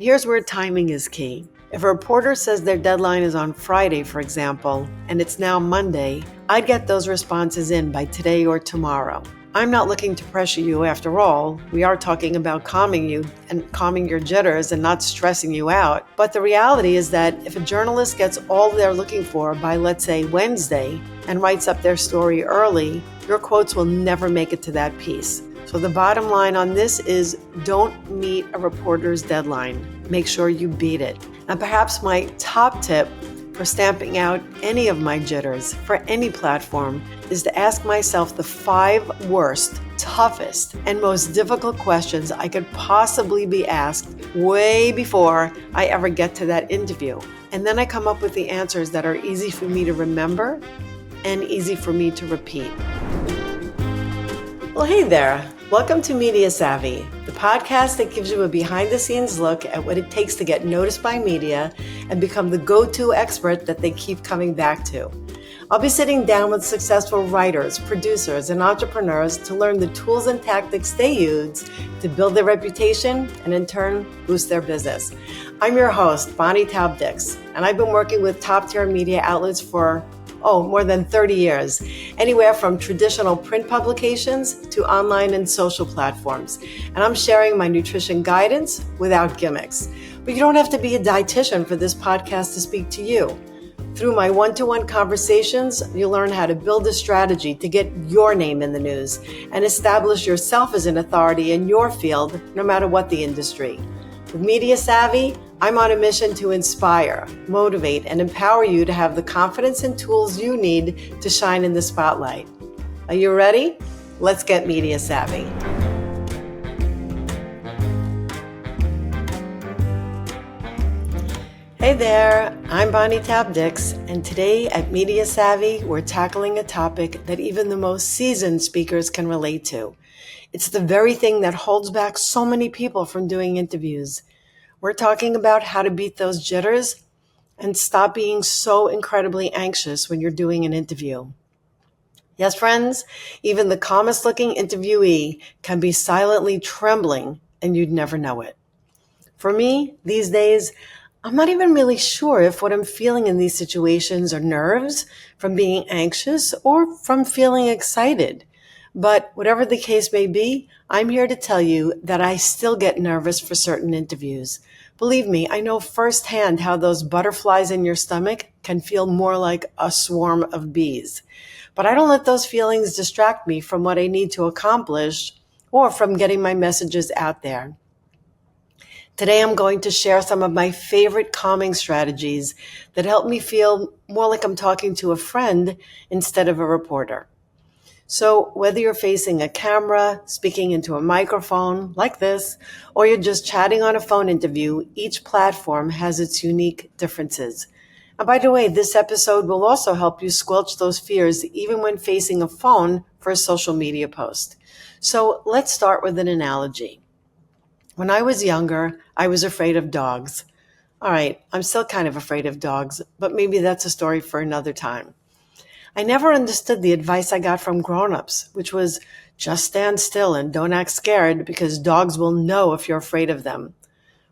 Here's where timing is key. If a reporter says their deadline is on Friday, for example, and it's now Monday, I'd get those responses in by today or tomorrow. I'm not looking to pressure you after all. We are talking about calming you and calming your jitters and not stressing you out. But the reality is that if a journalist gets all they're looking for by, let's say, Wednesday and writes up their story early, your quotes will never make it to that piece. So the bottom line on this is don't meet a reporter's deadline. Make sure you beat it. And perhaps my top tip for stamping out any of my jitters for any platform is to ask myself the 5 worst, toughest, and most difficult questions I could possibly be asked way before I ever get to that interview. And then I come up with the answers that are easy for me to remember and easy for me to repeat. Well, hey there. Welcome to Media Savvy, the podcast that gives you a behind-the-scenes look at what it takes to get noticed by media and become the go-to expert that they keep coming back to. I'll be sitting down with successful writers, producers, and entrepreneurs to learn the tools and tactics they use to build their reputation and in turn boost their business. I'm your host, Taub-Dix, and I've been working with top-tier media outlets for more than 30 years, anywhere from traditional print publications to online and social platforms. And I'm sharing my nutrition guidance without gimmicks. But you don't have to be a dietitian for this podcast to speak to you. Through my one-to-one conversations, you'll learn how to build a strategy to get your name in the news and establish yourself as an authority in your field, no matter what the industry. With Media Savvy, I'm on a mission to inspire, motivate, and empower you to have the confidence and tools you need to shine in the spotlight. Are you ready? Let's get Media Savvy. Hey there, I'm Taub-Dix, and today at Media Savvy, we're tackling a topic that even the most seasoned speakers can relate to. It's the very thing that holds back so many people from doing interviews. We're talking about how to beat those jitters and stop being so incredibly anxious when you're doing an interview. Yes, friends, even the calmest looking interviewee can be silently trembling and you'd never know it. For me, these days, I'm not even really sure if what I'm feeling in these situations are nerves from being anxious or from feeling excited. But whatever the case may be, I'm here to tell you that I still get nervous for certain interviews. Believe me, I know firsthand how those butterflies in your stomach can feel more like a swarm of bees. But I don't let those feelings distract me from what I need to accomplish or from getting my messages out there. Today, I'm going to share some of my favorite calming strategies that help me feel more like I'm talking to a friend instead of a reporter. So whether you're facing a camera, speaking into a microphone like this, or you're just chatting on a phone interview, each platform has its unique differences. And by the way, this episode will also help you squelch those fears even when facing a phone for a social media post. So let's start with an analogy. When I was younger, I was afraid of dogs. All right, I'm still kind of afraid of dogs, but maybe that's a story for another time. I never understood the advice I got from grown-ups, which was just stand still and don't act scared because dogs will know if you're afraid of them.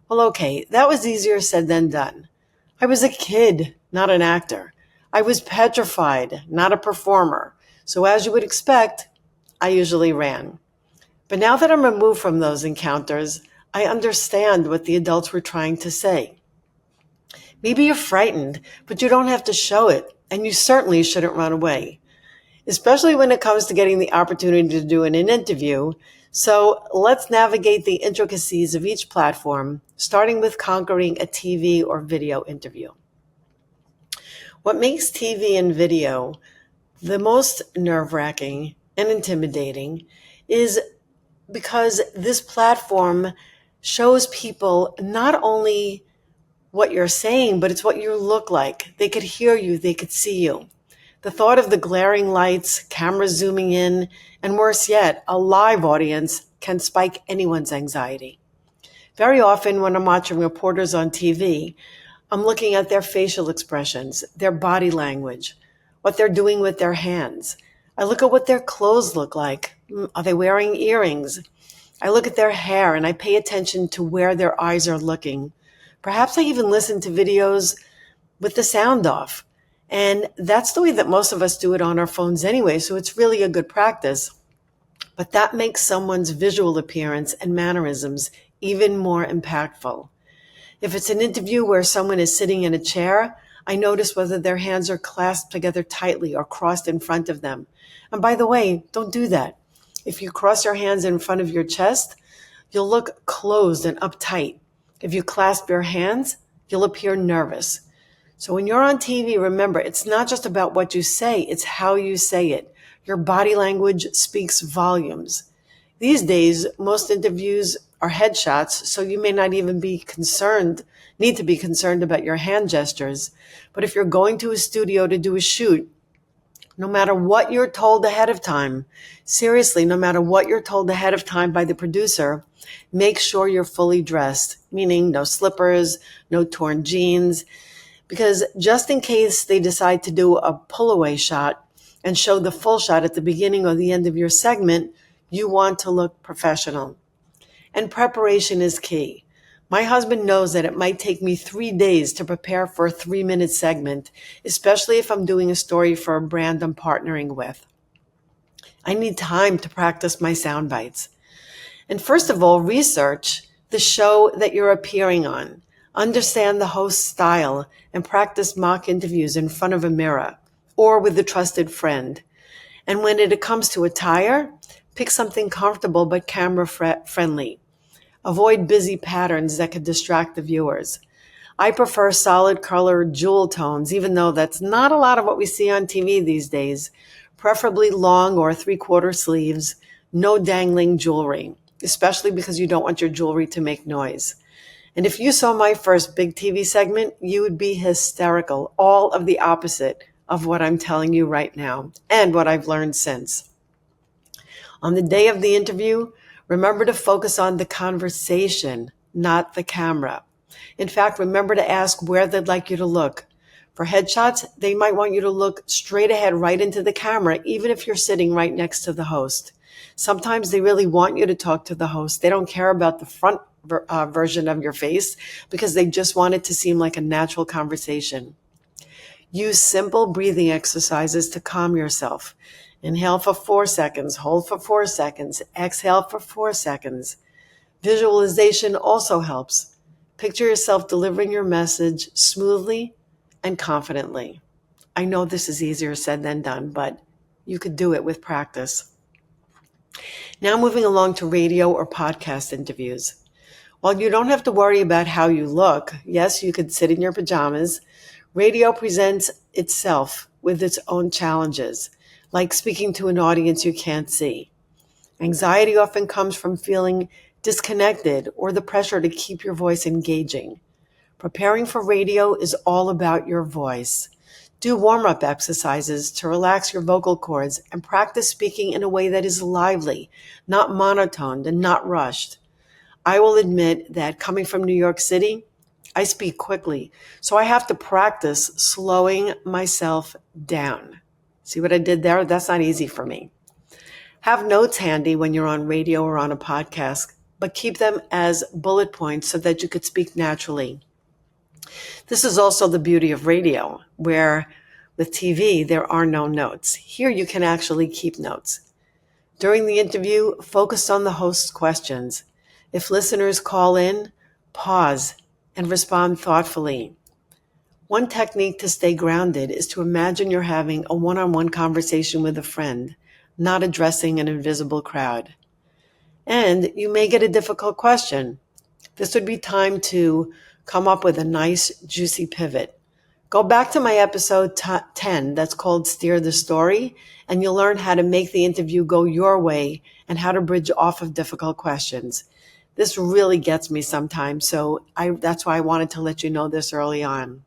Well, okay, that was easier said than done. I was a kid, not an actor. I was petrified, not a performer. So as you would expect, I usually ran. But now that I'm removed from those encounters, I understand what the adults were trying to say. Maybe you're frightened, but you don't have to show it. And you certainly shouldn't run away, especially when it comes to getting the opportunity to do an interview. So let's navigate the intricacies of each platform, starting with conquering a TV or video interview. What makes TV and video the most nerve-wracking and intimidating is because this platform shows people not only what you're saying, but it's what you look like. They could hear you, they could see you. The thought of the glaring lights, cameras zooming in, and worse yet, a live audience can spike anyone's anxiety. Very often when I'm watching reporters on TV, I'm looking at their facial expressions, their body language, what they're doing with their hands. I look at what their clothes look like. Are they wearing earrings? I look at their hair and I pay attention to where their eyes are looking. Perhaps I even listen to videos with the sound off. And that's the way that most of us do it on our phones anyway, so it's really a good practice. But that makes someone's visual appearance and mannerisms even more impactful. If it's an interview where someone is sitting in a chair, I notice whether their hands are clasped together tightly or crossed in front of them. And by the way, don't do that. If you cross your hands in front of your chest, you'll look closed and uptight. If you clasp your hands, you'll appear nervous. So when you're on TV, remember, it's not just about what you say, it's how you say it. Your body language speaks volumes. These days, most interviews are headshots, so you may not even need to be concerned about your hand gestures. But if you're going to a studio to do a shoot, no matter what you're told ahead of time, seriously, no matter what you're told ahead of time by the producer, make sure you're fully dressed, meaning no slippers, no torn jeans, because just in case they decide to do a pull-away shot and show the full shot at the beginning or the end of your segment, you want to look professional. And preparation is key. My husband knows that it might take me 3 days to prepare for a 3-minute segment, especially if I'm doing a story for a brand I'm partnering with. I need time to practice my sound bites. And first of all, research the show that you're appearing on. Understand the host's style and practice mock interviews in front of a mirror or with a trusted friend. And when it comes to attire, pick something comfortable but camera friendly. Avoid busy patterns that could distract the viewers. I prefer solid color jewel tones, even though that's not a lot of what we see on TV these days. Preferably long or 3/4 sleeves, no dangling jewelry, especially because you don't want your jewelry to make noise. And if you saw my first big TV segment, you would be hysterical, all of the opposite of what I'm telling you right now and what I've learned since. On the day of the interview, remember to focus on the conversation, not the camera. In fact, remember to ask where they'd like you to look. For headshots, they might want you to look straight ahead right into the camera, even if you're sitting right next to the host. Sometimes they really want you to talk to the host. They don't care about the front version of your face because they just want it to seem like a natural conversation. Use simple breathing exercises to calm yourself. Inhale for 4 seconds, hold for 4 seconds, exhale for 4 seconds. Visualization also helps. Picture yourself delivering your message smoothly and confidently. I know this is easier said than done, but you could do it with practice. Now moving along to radio or podcast interviews. While you don't have to worry about how you look, yes, you could sit in your pajamas, radio presents itself with its own challenges, like speaking to an audience you can't see. Anxiety often comes from feeling disconnected or the pressure to keep your voice engaging. Preparing for radio is all about your voice. Do warm-up exercises to relax your vocal cords and practice speaking in a way that is lively, not monotoned and not rushed. I will admit that coming from New York City, I speak quickly, so I have to practice slowing myself down. See what I did there? That's not easy for me. Have notes handy when you're on radio or on a podcast, but keep them as bullet points so that you could speak naturally. This is also the beauty of radio, where with TV, there are no notes. Here you can actually keep notes. During the interview, focus on the host's questions. If listeners call in, pause and respond thoughtfully. One technique to stay grounded is to imagine you're having a one-on-one conversation with a friend, not addressing an invisible crowd. And you may get a difficult question. This would be time to come up with a nice, juicy pivot. Go back to my episode 10 that's called Steer the Story, and you'll learn how to make the interview go your way and how to bridge off of difficult questions. This really gets me sometimes, so that's why I wanted to let you know this early on.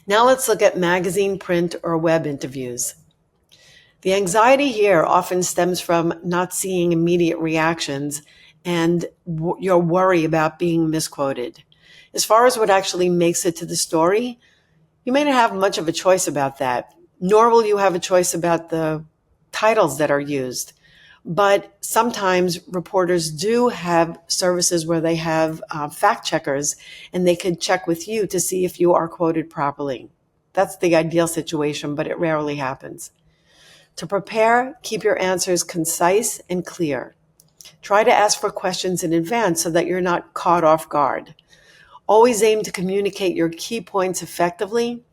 Now let's look at magazine, print, or web interviews. The anxiety here often stems from not seeing immediate reactions and your worry about being misquoted. As far as what actually makes it to the story, you may not have much of a choice about that, nor will you have a choice about the titles that are used. But sometimes reporters do have services where they have fact checkers, and they could check with you to see if you are quoted properly. That's the ideal situation, but it rarely happens. To prepare, keep your answers concise and clear. Try to ask for questions in advance so that you're not caught off guard. Always aim to communicate your key points effectively,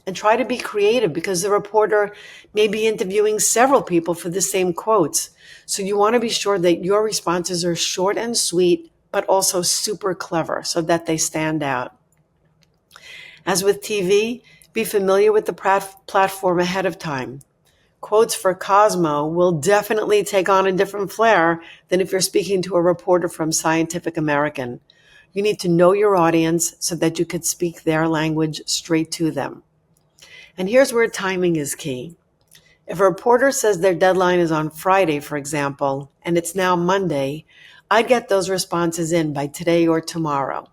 and try to be creative because the reporter may be interviewing several people for the same quotes. So you want to be sure that your responses are short and sweet, but also super clever so that they stand out. As with TV, be familiar with the platform ahead of time. Quotes for Cosmo will definitely take on a different flair than if you're speaking to a reporter from Scientific American. You need to know your audience so that you could speak their language straight to them. And here's where timing is key. If a reporter says their deadline is on Friday, for example, and it's now Monday, I'd get those responses in by today or tomorrow.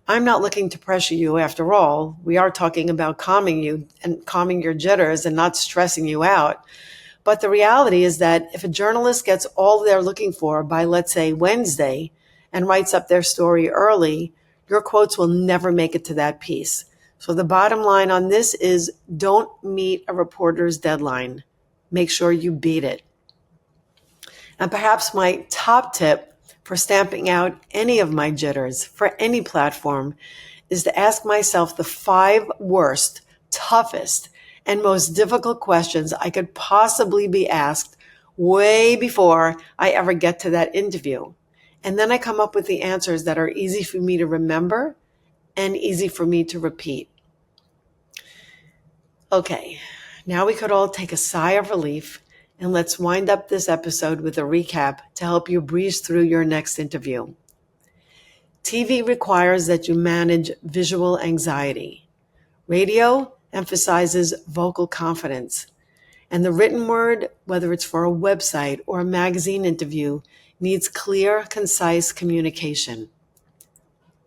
I'm not looking to pressure you after all. We are talking about calming you and calming your jitters and not stressing you out. But the reality is that if a journalist gets all they're looking for by, let's say, Wednesday and writes up their story early, your quotes will never make it to that piece. So the bottom line on this is don't meet a reporter's deadline. Make sure you beat it. And perhaps my top tip for stamping out any of my jitters for any platform is to ask myself the 5 worst, toughest, and most difficult questions I could possibly be asked way before I ever get to that interview. And then I come up with the answers that are easy for me to remember and easy for me to repeat. Okay, now we could all take a sigh of relief, and let's wind up this episode with a recap to help you breeze through your next interview. TV requires that you manage visual anxiety. Radio emphasizes vocal confidence. And the written word, whether it's for a website or a magazine interview, needs clear, concise communication.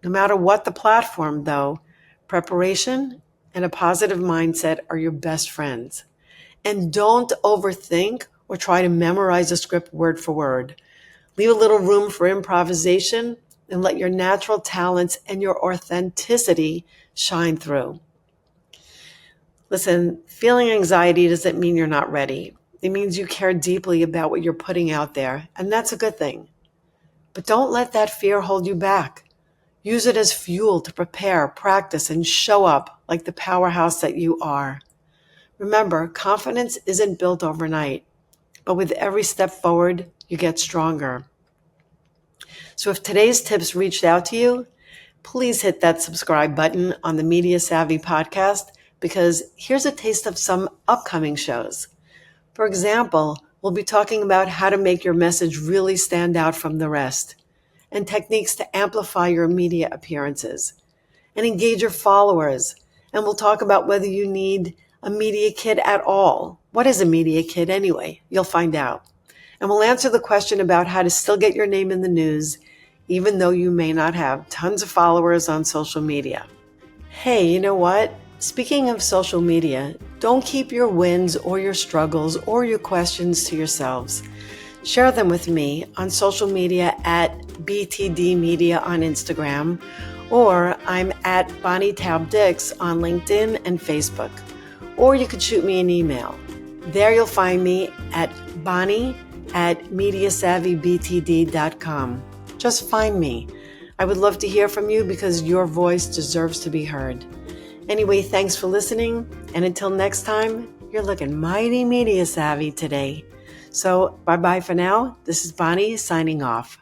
No matter what the platform, though, preparation and a positive mindset are your best friends. And don't overthink or try to memorize a script word for word. Leave a little room for improvisation and let your natural talents and your authenticity shine through. Listen, feeling anxiety doesn't mean you're not ready. It means you care deeply about what you're putting out there, and that's a good thing. But don't let that fear hold you back. Use it as fuel to prepare, practice, and show up like the powerhouse that you are. Remember, confidence isn't built overnight, but with every step forward, you get stronger. So if today's tips reached out to you, please hit that subscribe button on the Media Savvy podcast, because here's a taste of some upcoming shows. For example, we'll be talking about how to make your message really stand out from the rest, and techniques to amplify your media appearances, and engage your followers. And we'll talk about whether you need a media kit at all. What is a media kit anyway? You'll find out. And we'll answer the question about how to still get your name in the news, even though you may not have tons of followers on social media. Hey, you know what? Speaking of social media, don't keep your wins or your struggles or your questions to yourselves. Share them with me on social media at BTD Media on Instagram, or I'm at Bonnie Taub-Dix on LinkedIn and Facebook. Or you could shoot me an email. There you'll find me at bonnie@mediasavvybtd.com. Just find me. I would love to hear from you because your voice deserves to be heard. Anyway, thanks for listening. And until next time, you're looking mighty media savvy today. So bye-bye for now. This is Bonnie signing off.